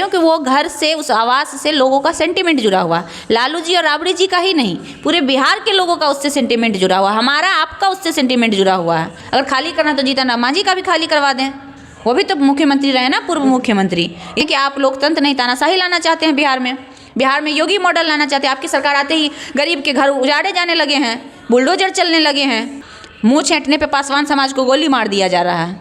हूँ कि वो घर से, उस आवास से लोगों का सेंटिमेंट जुड़ा हुआ, लालू जी और राबड़ी जी का ही नहीं, पूरे बिहार के लोगों का उससे सेंटिमेंट जुड़ा हुआ, हमारा आपका उससे सेंटिमेंट जुड़ा हुआ है। अगर खाली करना तो जीतन राम मांझी का भी खाली करवा दें, वो भी तो मुख्यमंत्री रहे ना, पूर्व मुख्यमंत्री। ये कि आप लोकतंत्र नहीं तानाशाही लाना चाहते हैं बिहार में, बिहार में योगी मॉडल लाना चाहते हैं। आपकी सरकार आते ही गरीब के घर उजाड़े जाने लगे हैं, बुलडोजर चलने लगे हैं, मुंह छेंटने पे पासवान समाज को गोली मार दिया जा रहा है।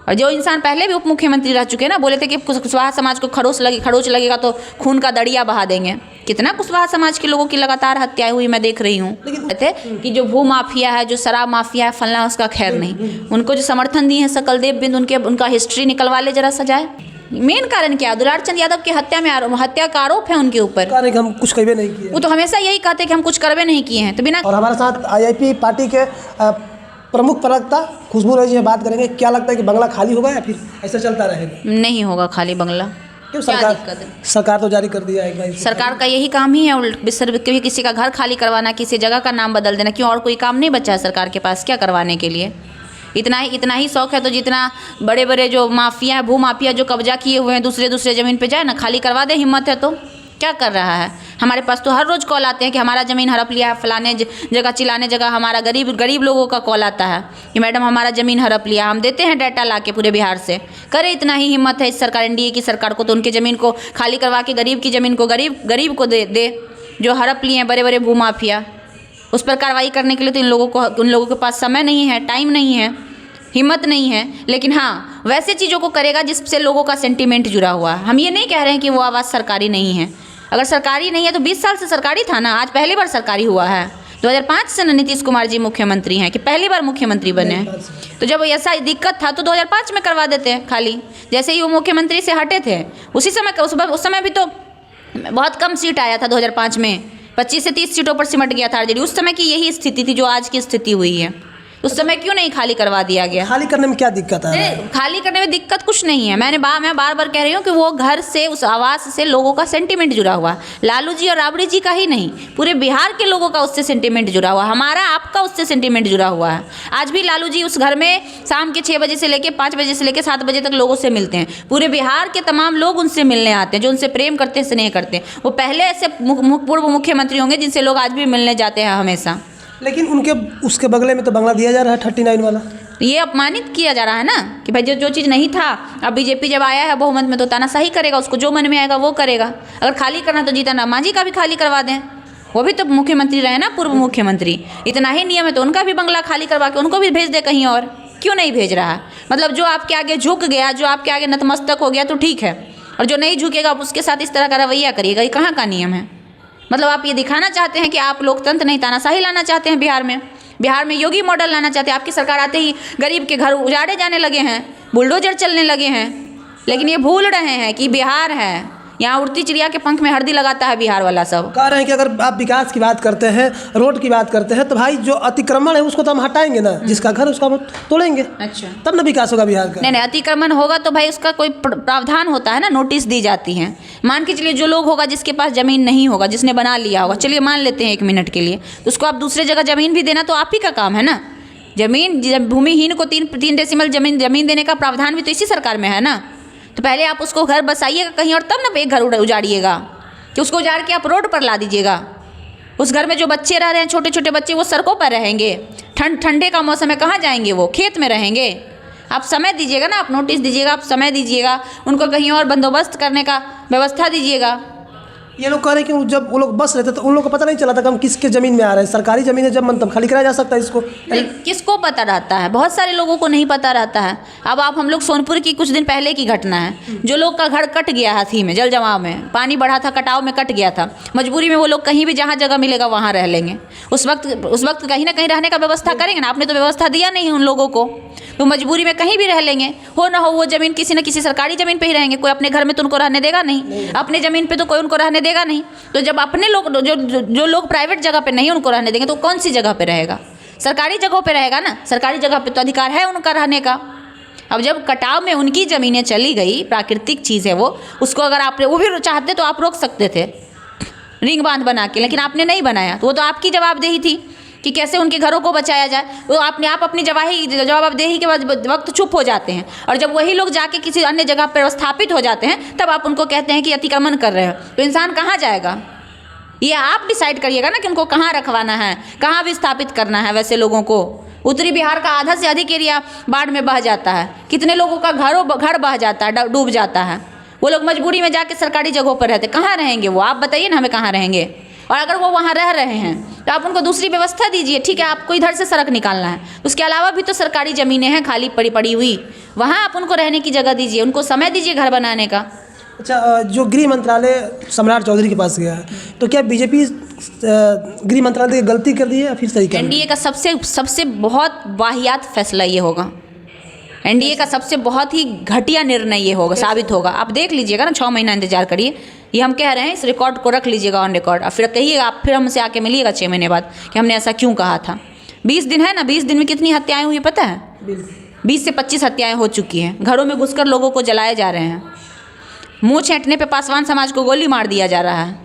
और जो इंसान पहले भी उप मुख्यमंत्री रह चुके हैं ना, बोले थे कि कुशवाहा समाज को खरोच लगेगा तो खून का दरिया बहा देंगे। कितना कुशवाहा समाज के लोगों की लगातार हत्याएं हुई मैं देख रही हूँ। कहते कि जो भू माफिया है, जो शराब माफिया है, फलना उसका खैर नहीं। उनको जो समर्थन दिए हैं सकलदेव बिंद, उनका हिस्ट्री निकलवा ले जरा सजाए। मेन कारण क्या है? दुलार चंद यादव की हत्या का आरोप है उनके ऊपर। हम कुछ करवे नहीं किए। वो तो हमेशा यही कहते कि हम कुछ करवे नहीं किए हैं। तो बिना और हमारे साथ IIP पार्टी के प्रमुख प्रवक्ता खुशबू रॉय जी से बात करेंगे। क्या लगता है कि बंगला खाली होगा या फिर ऐसा चलता रहेगा? नहीं होगा खाली बंगला। क्यों? सरकार सरकार तो जारी कर दिया है। सरकार का यही काम ही है, कभी किसी का घर खाली करवाना, किसी जगह का नाम बदल देना। क्यों? और कोई काम नहीं बचा है सरकार के पास क्या करवाने के लिए? इतना ही शौक है तो जितना बड़े बड़े जो माफिया है, भू माफिया जो कब्जा किए हुए हैं दूसरे ज़मीन पे जाए ना, खाली करवा दे। हिम्मत है तो क्या कर रहा है? हमारे पास तो हर रोज़ कॉल आते हैं कि हमारा ज़मीन हड़प लिया है, फलाने जगह चिल्लाने जगह हमारा गरीब लोगों का कॉल आता है कि मैडम हमारा ज़मीन हड़प लिया। हम देते हैं डाटा ला के पूरे बिहार से। करे इतना ही हिम्मत है इस सरकार, NDA की सरकार को, तो उनके ज़मीन को खाली करवा के गरीब की ज़मीन को गरीब को दे जो हड़प लिए हैं बड़े भू माफिया। उस पर कार्रवाई करने के लिए तो उन लोगों के पास समय नहीं है, टाइम नहीं है, हिम्मत नहीं है। लेकिन हाँ, वैसे चीज़ों को करेगा जिससे लोगों का सेंटिमेंट जुड़ा हुआ है। हम ये नहीं कह रहे हैं कि वो आवाज़ सरकारी नहीं है। अगर सरकारी नहीं है तो 20 साल से सरकारी था ना, आज पहली बार सरकारी हुआ है। 2005 से नीतीश कुमार जी मुख्यमंत्री हैं कि पहली बार मुख्यमंत्री बने हैं। तो जब ऐसा दिक्कत था तो 2005 में करवा देते हैं खाली। जैसे ही वो मुख्यमंत्री से हटे थे उसी समय, उस समय भी तो बहुत कम सीट आया था 2005 में, 25 से 30 सीटों पर सिमट गया था RJD। उस समय की यही स्थिति थी जो आज की स्थिति हुई है। उस समय क्यों नहीं खाली करवा दिया गया? खाली करने में क्या दिक्कत है? खाली करने में दिक्कत कुछ नहीं है। मैं बार बार कह रही हूँ कि वो घर से, उस आवास से लोगों का सेंटिमेंट जुड़ा हुआ, लालू जी और राबड़ी जी का ही नहीं, पूरे बिहार के लोगों का उससे सेंटिमेंट जुड़ा हुआ, हमारा आपका उससे सेंटिमेंट जुड़ा हुआ है। आज भी लालू जी उस घर में शाम के 6 बजे से लेकर 5 बजे से लेकर 7 बजे तक लोगों से मिलते हैं। पूरे बिहार के तमाम लोग उनसे मिलने आते हैं, जो उनसे प्रेम करते हैं, स्नेह करते हैं। वो पहले ऐसे पूर्व मुख्यमंत्री होंगे जिनसे लोग आज भी मिलने जाते हैं हमेशा। लेकिन उसके बगले में तो बंगला दिया जा रहा है 39 वाला। ये अपमानित किया जा रहा है ना कि भाई जो चीज़ नहीं था, अब बीजेपी जब आया है बहुमत में तो तानाशाही करेगा, उसको जो मन में आएगा वो करेगा। अगर खाली करना तो जीतन राम मांझी का भी खाली करवा दें, वो भी तो मुख्यमंत्री रहे ना, पूर्व मुख्यमंत्री। इतना ही नियम है तो उनका भी बंगला खाली करवा के उनको भी भेज दे कहीं और। क्यों नहीं भेज रहा? मतलब जो आपके आगे झुक गया, जो आपके आगे नतमस्तक हो गया तो ठीक है, और जो नहीं झुकेगा आप उसके साथ इस तरह का रवैया करिएगा। ये कहाँ का नियम है? मतलब आप ये दिखाना चाहते हैं कि आप लोकतंत्र नहीं तानाशाही लाना चाहते हैं बिहार में योगी मॉडल लाना चाहते हैं। आपकी सरकार आते ही गरीब के घर उजाड़े जाने लगे हैं, बुलडोजर चलने लगे हैं। लेकिन ये भूल रहे हैं कि बिहार है, यहाँ उड़ती चिड़िया के पंख में हल्दी लगाता है बिहार वाला सब। कह रहे हैं कि अगर आप विकास की बात करते हैं, रोड की बात करते हैं, तो भाई जो अतिक्रमण है उसको तो हम हटाएंगे ना, जिसका घर उसका हम तोड़ेंगे। अच्छा, तब ना विकास होगा बिहार का। नहीं, अतिक्रमण होगा तो भाई उसका कोई प्रावधान होता है ना, नोटिस दी जाती है। मान के चलिए जो लोग होगा जिसके पास ज़मीन नहीं होगा, जिसने बना लिया होगा, चलिए मान लेते हैं 1 मिनट के लिए, तो उसको आप दूसरे जगह ज़मीन भी देना तो आप ही का काम है ना। भूमिहीन को 3 डेसिमल जमीन देने का प्रावधान भी तो इसी सरकार में है ना। तो पहले आप उसको घर बसाइएगा कहीं और, तब ना एक घर उजाड़िएगा कि उसको उजाड़ के आप रोड पर ला दीजिएगा। उस घर में जो बच्चे रह रहे हैं, छोटे छोटे बच्चे, वो सड़कों पर रहेंगे। ठंडे का मौसम है, कहाँ जाएंगे? वो खेत में रहेंगे। आप समय दीजिएगा ना, आप नोटिस दीजिएगा, आप समय दीजिएगा, उनको कहीं और बंदोबस्त करने का व्यवस्था दीजिएगा। ये लोग कह रहे हैं कि जब वो लोग बस रहे थे तो उन लोग को पता नहीं चला था कि हम किसके ज़मीन में आ रहे हैं। सरकारी ज़मीन है, जब मन तब खाली कराया जा सकता है इसको। किसको पता रहता है? बहुत सारे लोगों को नहीं पता रहता है। अब हम लोग सोनपुर की कुछ दिन पहले की घटना है, जो लोग का घर कट गया हाथी में, जल जमाव में, पानी बढ़ा था, कटाव में कट गया था। मजबूरी में वो लोग कहीं भी जहाँ जगह मिलेगा वहाँ रह लेंगे। उस वक्त कहीं ना कहीं रहने का व्यवस्था करेंगे ना। आपने तो व्यवस्था दिया नहीं उन लोगों को, तो मजबूरी में कहीं भी रह लेंगे। हो ना हो वो ज़मीन किसी न किसी सरकारी ज़मीन पे ही रहेंगे। कोई अपने घर में तो उनको रहने देगा नहीं, अपने ज़मीन पे तो कोई उनको रहने देगा नहीं। तो जब अपने लोग जो लोग प्राइवेट जगह पे नहीं उनको रहने देंगे तो कौन सी जगह पे रहेगा? सरकारी जगहों पे रहेगा ना। सरकारी जगह पे तो अधिकार है उनका रहने का। अब जब कटाव में उनकी ज़मीनें चली गई, प्राकृतिक चीज़ है वो, उसको अगर आप वो भी चाहते तो आप रोक सकते थे रिंग बांध बना के, लेकिन आपने नहीं बनाया, तो वो तो आपकी जवाबदेही थी कि कैसे उनके घरों को बचाया जाए। वो आप अपनी जवाबदेही के बाद वक्त चुप हो जाते हैं, और जब वही लोग जाके किसी अन्य जगह पर स्थापित हो जाते हैं तब आप उनको कहते हैं कि अतिक्रमण कर रहे हो। तो इंसान कहाँ जाएगा? ये आप डिसाइड करिएगा ना कि उनको कहाँ रखवाना है, कहाँ विस्थापित करना है। वैसे लोगों को उत्तरी बिहार का आधा से अधिक एरिया बाढ़ में बह जाता है, कितने लोगों का घर बह जाता है, डूब जाता है। वो लोग मजबूरी में जाके सरकारी जगहों पर रहते, कहाँ रहेंगे वो? आप बताइए ना हमें, कहाँ रहेंगे? और अगर वो वहाँ रह रहे हैं तो आप उनको दूसरी व्यवस्था दीजिए। ठीक है, आपको इधर से सड़क निकालना है, उसके अलावा भी तो सरकारी ज़मीनें हैं खाली पड़ी हुई, वहाँ आप उनको रहने की जगह दीजिए, उनको समय दीजिए घर बनाने का। अच्छा, जो गृह मंत्रालय सम्राट चौधरी के पास गया है, तो क्या बीजेपी गृह मंत्रालय की गलती कर दी है या फिर सही कर? एनडीए का सबसे बहुत वाहियात फैसला ये होगा। एनडीए का सबसे बहुत ही घटिया निर्णय ये होगा, साबित होगा। आप देख लीजिएगा ना, 6 महीना इंतजार करिए। ये हम कह रहे हैं, इस रिकॉर्ड को रख लीजिएगा ऑन रिकॉर्ड, और फिर कहिएगा, आप फिर हमसे आके मिलिएगा 6 महीने बाद कि हमने ऐसा क्यों कहा था। 20 दिन है ना, 20 दिन में कितनी हत्याएं हुई पता है? 20 से 25 हत्याएं हो चुकी हैं। घरों में घुसकर लोगों को जलाए जा रहे हैं, मुँह छेंटने पे पासवान समाज को गोली मार दिया जा रहा है।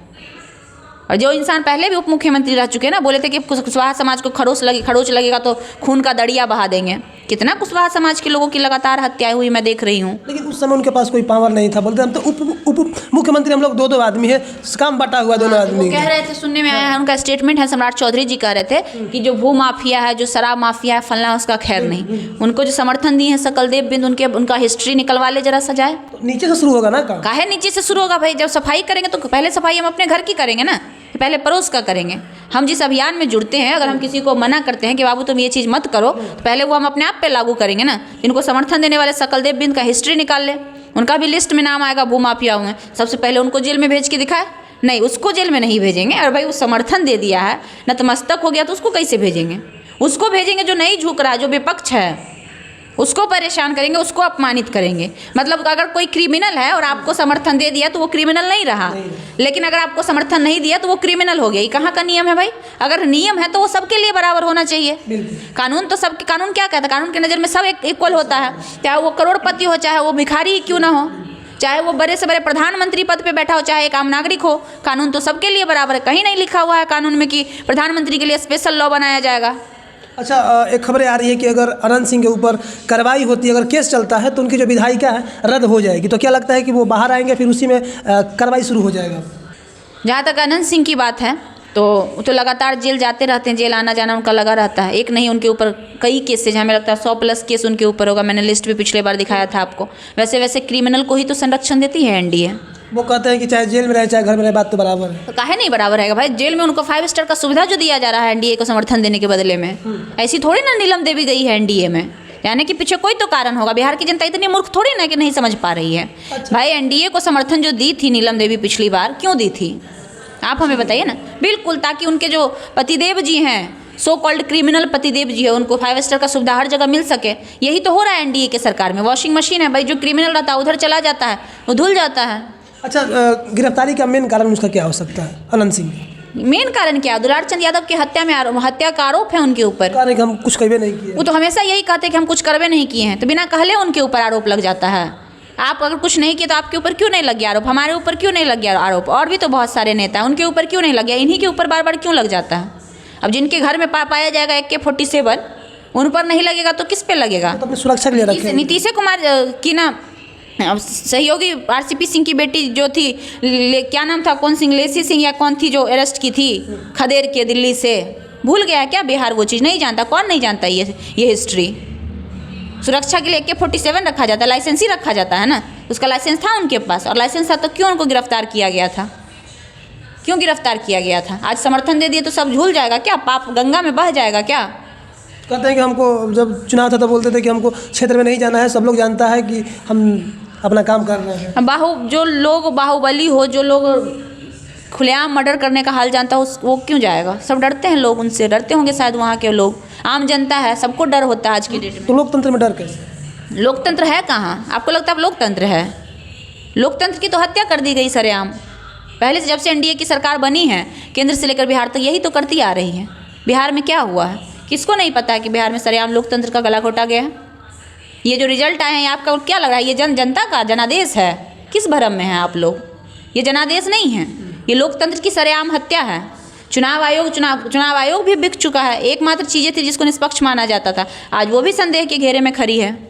और जो इंसान पहले भी उप मुख्यमंत्री रह चुके हैं ना, बोले थे कि कुशवाहा समाज को खरोच लगेगा तो खून का दरिया बहा देंगे। कितना कुशवाहा समाज के लोगों की लगातार हत्याएं हुई मैं देख रही हूँ। लेकिन उस समय उनके पास कोई पावर नहीं था, बोलते हम तो उप मुख्यमंत्री, हम लोग 2 आदमी है, काम बटा हुआ दोनों आदमी। वो कह रहे थे, सुनने में आया है, उनका स्टेटमेंट है, सम्राट चौधरी जी कह रहे थे कि जो भू माफिया है, जो शराब माफिया है, फलना, उसका खैर नहीं। उनको जो समर्थन दिए हैं सकलदेव बिंद, उनका हिस्ट्री निकलवा ले जरा सजाए। तो नीचे से शुरू होगा ना काम? काहे नीचे से शुरू होगा भाई? जब सफाई करेंगे तो पहले सफाई हम अपने घर की करेंगे ना, पहले पड़ोस का करेंगे। हम जिस अभियान में जुड़ते हैं, अगर हम किसी को मना करते हैं कि बाबू तुम ये चीज़ मत करो, तो पहले वो हम अपने आप पे लागू करेंगे ना। इनको समर्थन देने वाले सकलदेव बिंद का हिस्ट्री निकाल ले, उनका भी लिस्ट में नाम आएगा, भूमाफिया हुए। सबसे पहले उनको जेल में भेज के दिखाए। नहीं, उसको जेल में नहीं भेजेंगे। और भाई वो समर्थन दे दिया है, नतमस्तक हो गया, तो उसको कैसे भेजेंगे? उसको भेजेंगे जो नहीं झुक रहा है, जो विपक्ष है, उसको परेशान करेंगे, उसको अपमानित करेंगे। मतलब अगर कोई क्रिमिनल है और आपको समर्थन दे दिया तो वो क्रिमिनल नहीं रहा, लेकिन अगर आपको समर्थन नहीं दिया तो वो क्रिमिनल हो गया। ये कहाँ का नियम है भाई? अगर नियम है तो वो सबके लिए बराबर होना चाहिए। कानून तो सबके, कानून क्या कहता है? कानून की नज़र में सब इक्वल होता है, चाहे वो करोड़पति हो, चाहे वो भिखारी ही क्यों ना हो, चाहे वो बड़े से बड़े प्रधानमंत्री पद पे बैठा हो, चाहे एक आम नागरिक हो। कानून तो सबके लिए बराबर है। कहीं नहीं लिखा हुआ है कानून में कि प्रधानमंत्री के लिए स्पेशल लॉ बनाया जाएगा। अच्छा, एक खबरें आ रही है कि अगर अनंत सिंह के ऊपर कार्रवाई होती है, अगर केस चलता है तो उनकी जो विधायिका है रद्द हो जाएगी। तो क्या लगता है कि वो बाहर आएंगे, फिर उसी में कार्रवाई शुरू हो जाएगा? जहाँ तक अनंत सिंह की बात है तो लगातार जेल जाते रहते हैं, जेल आना जाना उनका लगा रहता है। एक नहीं, उनके ऊपर कई केसेज, हमें लगता है 100+ केस उनके ऊपर होगा। मैंने लिस्ट भी पिछले बार दिखाया था आपको। वैसे क्रिमिनल को ही तो संरक्षण देती है एनडीए। वो कहते हैं कि चाहे जेल में रहे चाहे घर में रहे, बात तो बराबर है। तो काहे नहीं बराबर है भाई? जेल में उनको 5 स्टार का सुविधा जो दिया जा रहा है एनडीए को समर्थन देने के बदले में, ऐसी थोड़ी ना नीलम देवी गई है एनडीए में। यानी कि पीछे कोई तो कारण होगा। बिहार की जनता इतनी मूर्ख थोड़ी ना कि नहीं समझ पा रही है। भाई एनडीए को समर्थन जो दी थी नीलम देवी पिछली बार, क्यों दी थी आप हमें बताइए ना। बिल्कुल, ताकि उनके जो पतिदेव जी हैं, सो कॉल्ड क्रिमिनल पतिदेव जी है, उनको 5 स्टार का सुविधा हर जगह मिल सके। यही तो हो रहा है एनडीए के सरकार में। वॉशिंग मशीन है भाई, जो क्रिमिनल रहता है उधर चला जाता है, वो धुल जाता है। अच्छा, गिरफ्तारी का मेन कारण उसका क्या हो सकता है अनंत सिंह? मेन कारण क्या? दुलारचंद यादव की हत्या का आरोप है उनके ऊपर। कारण कि हम कुछ करवे नहीं किए। वो तो हमेशा यही कहते हैं कि हम कुछ करवे नहीं किए हैं, तो बिना कहले उनके ऊपर आरोप लग जाता है। आप अगर कुछ नहीं किए तो आपके ऊपर क्यों नहीं लग गया आरोप? हमारे ऊपर क्यों नहीं लग गया आरोप? और भी तो बहुत सारे नेता हैं, उनके ऊपर क्यों नहीं लग गया? इन्हीं के ऊपर बार बार क्यों लग जाता है? अब जिनके घर में पाया जाएगा AK-47, उन पर नहीं लगेगा तो किस पे लगेगा? तो अपनी सुरक्षा के लिए रखें। नीतीश कुमार की ना सहयोगी RCP सिंह की बेटी जो थी, क्या नाम था, कौन सिंह, लेसी सिंह या कौन थी, जो अरेस्ट की थी खदेड़ के दिल्ली से, भूल गया क्या बिहार? वो चीज़ नहीं जानता? कौन नहीं जानता ये हिस्ट्री? सुरक्षा के लिए AK-47 रखा जाता है, लाइसेंस ही रखा जाता है ना। उसका लाइसेंस था उनके पास, और लाइसेंस था तो क्यों उनको गिरफ्तार किया गया था? क्यों गिरफ्तार किया गया था? आज समर्थन दे दिए तो सब झूल जाएगा क्या? पाप गंगा में बह जाएगा क्या? कहते हैं कि हमको जब चुनाव था तो बोलते थे कि हमको क्षेत्र में नहीं जाना है, सब लोग जानता है कि हम अपना काम कर रहे हैं। जो लोग बाहुबली हो, जो लोग खुलेआम मर्डर करने का हाल जानता हो, वो क्यों जाएगा? सब डरते हैं लोग उनसे, डरते होंगे शायद वहाँ के लोग। आम जनता है, सबको डर होता है आज की डेट में। तो लोकतंत्र में डर कैसे? लोकतंत्र है कहाँ? आपको लगता है लोकतंत्र है? लोकतंत्र की तो हत्या कर दी गई सरेआम। पहले से, जब से एनडीए की सरकार बनी है, केंद्र से लेकर बिहार तक यही तो करती आ रही है। बिहार में क्या हुआ है? किसको नहीं पता है कि बिहार में सरेआम लोकतंत्र का गला घोटा गया है? ये जो रिजल्ट आए हैं, आपका क्या लग रहा है? ये जनता का जनादेश है? किस भरम में है आप लोग? ये जनादेश नहीं है, ये लोकतंत्र की सरेआम हत्या है। चुनाव आयोग भी बिक चुका है। एकमात्र चीज़ें थी जिसको निष्पक्ष माना जाता था, आज वो भी संदेह के घेरे में खड़ी है।